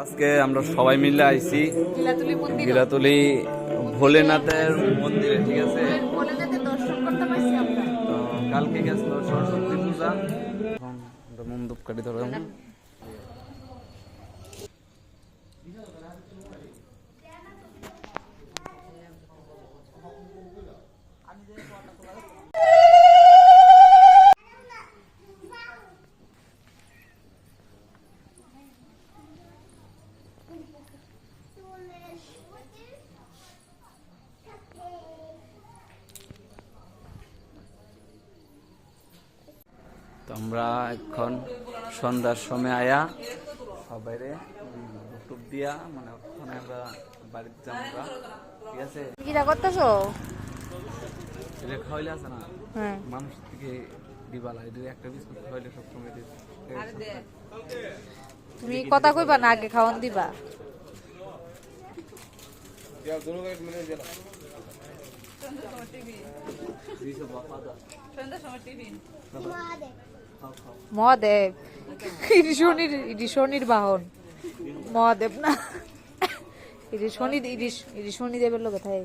আজকে আমরা সবাই মিলে আইছি গিলাতুলি ভোলেনাথের মন্দিরে, ঠিক আছে। তো কালকে গেছিল সরস্বতী পূজা, এখন মণ্ডপ কাটি ধরে তো আমরা এখন সন্ধ্যার সময় আয়া সবাই টুপ দিয়া মানে ওখানে আমরা বাড়িতে যাবো, ঠিক আছে। কিটা করতেছো? এটা খাওয়াইলে আছে না, মানুষ থেকে দিবালা একটা বিস্কুট খাওয়াইলে সবসময় তুমি কথা কইবা না, আগে খাওয়ান দিবা। মহাদেব শনির বাহন, মহাদেব না, শনিদেবের লোক কোথায়?